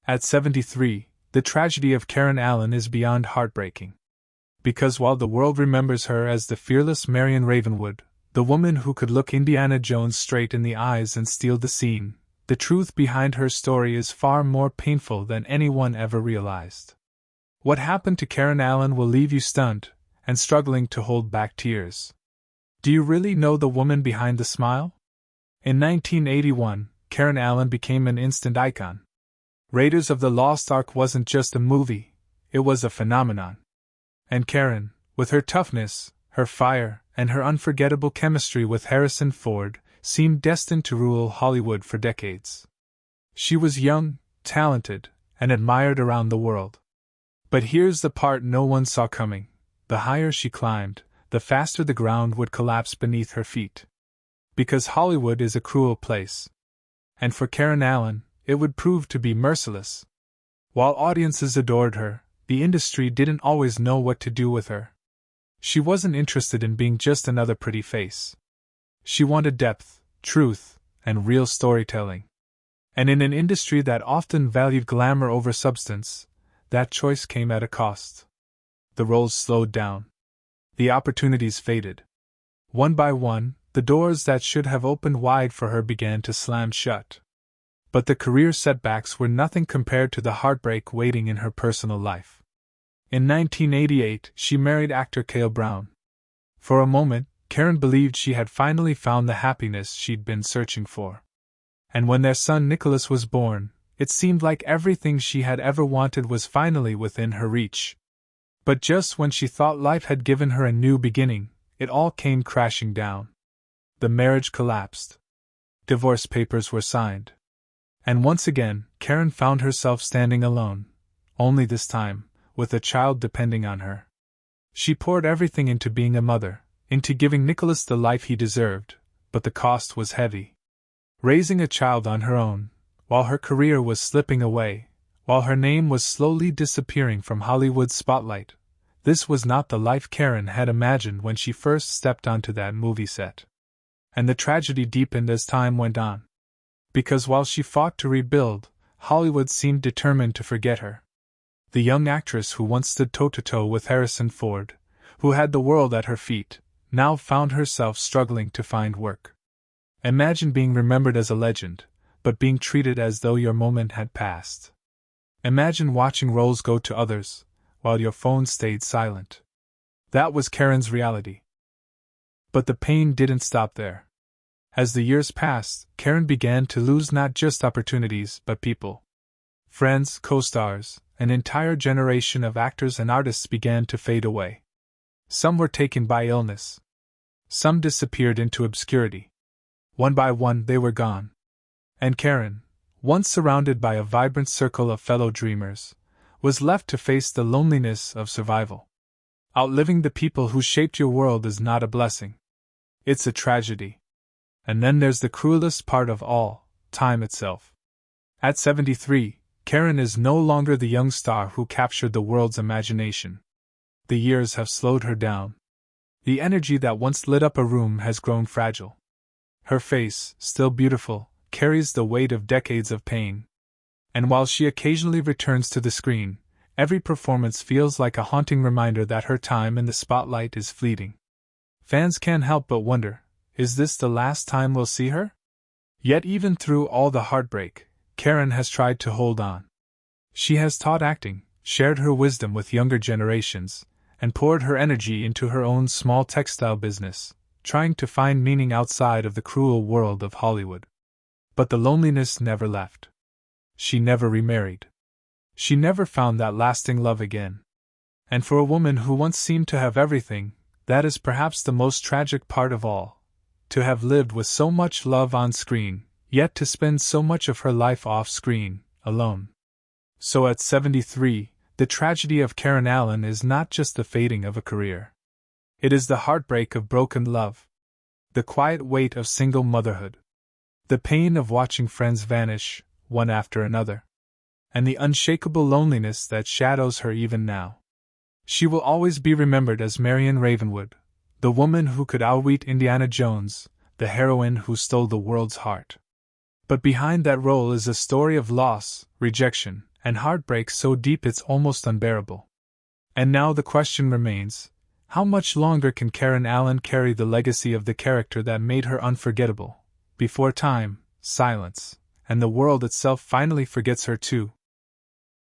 At 73, the tragedy of Karen Allen is beyond heartbreaking. Because while the world remembers her as the fearless Marion Ravenwood, the woman who could look Indiana Jones straight in the eyes and steal the scene, the truth behind her story is far more painful than anyone ever realized. What happened to Karen Allen will leave you stunned and struggling to hold back tears. Do you really know the woman behind the smile? In 1981, Karen Allen became an instant icon. Raiders of the Lost Ark wasn't just a movie, it was a phenomenon. And Karen, with her toughness, her fire, and her unforgettable chemistry with Harrison Ford, seemed destined to rule Hollywood for decades. She was young, talented, and admired around the world. But here's the part no one saw coming. The higher she climbed, the faster the ground would collapse beneath her feet. Because Hollywood is a cruel place. And for Karen Allen, it would prove to be merciless. While audiences adored her, the industry didn't always know what to do with her. She wasn't interested in being just another pretty face. She wanted depth, truth, and real storytelling. And in an industry that often valued glamour over substance, that choice came at a cost. The roles slowed down. The opportunities faded. One by one, the doors that should have opened wide for her began to slam shut. But the career setbacks were nothing compared to the heartbreak waiting in her personal life. In 1988, she married actor Cale Brown. For a moment, Karen believed she had finally found the happiness she'd been searching for. And when their son Nicholas was born, it seemed like everything she had ever wanted was finally within her reach. But just when she thought life had given her a new beginning, it all came crashing down. The marriage collapsed. Divorce papers were signed. And once again, Karen found herself standing alone, only this time, with a child depending on her. She poured everything into being a mother, into giving Nicholas the life he deserved, but the cost was heavy. Raising a child on her own, while her career was slipping away, while her name was slowly disappearing from Hollywood's spotlight, this was not the life Karen had imagined when she first stepped onto that movie set. And the tragedy deepened as time went on. Because while she fought to rebuild, Hollywood seemed determined to forget her. The young actress who once stood toe-to-toe with Harrison Ford, who had the world at her feet, now found herself struggling to find work. Imagine being remembered as a legend, but being treated as though your moment had passed. Imagine watching roles go to others, while your phone stayed silent. That was Karen's reality. But the pain didn't stop there. As the years passed, Karen began to lose not just opportunities but people. Friends, co-stars, an entire generation of actors and artists began to fade away. Some were taken by illness. Some disappeared into obscurity. One by one they were gone. And Karen, once surrounded by a vibrant circle of fellow dreamers, was left to face the loneliness of survival. Outliving the people who shaped your world is not a blessing. It's a tragedy. And then there's the cruelest part of all, time itself. At 73, Karen is no longer the young star who captured the world's imagination. The years have slowed her down. The energy that once lit up a room has grown fragile. Her face, still beautiful, carries the weight of decades of pain. And while she occasionally returns to the screen, every performance feels like a haunting reminder that her time in the spotlight is fleeting. Fans can't help but wonder, is this the last time we'll see her? Yet even through all the heartbreak, Karen has tried to hold on. She has taught acting, shared her wisdom with younger generations, and poured her energy into her own small textile business, trying to find meaning outside of the cruel world of Hollywood. But the loneliness never left. She never remarried. She never found that lasting love again. And for a woman who once seemed to have everything, that is perhaps the most tragic part of all. To have lived with so much love on screen, yet to spend so much of her life off screen, alone. So at 73, the tragedy of Karen Allen is not just the fading of a career. It is the heartbreak of broken love. The quiet weight of single motherhood. The pain of watching friends vanish, one after another. And the unshakable loneliness that shadows her even now. She will always be remembered as Marion Ravenwood, the woman who could outwit Indiana Jones, the heroine who stole the world's heart. But behind that role is a story of loss, rejection, and heartbreak so deep it's almost unbearable. And now the question remains, how much longer can Karen Allen carry the legacy of the character that made her unforgettable, before time, silence, and the world itself finally forgets her too?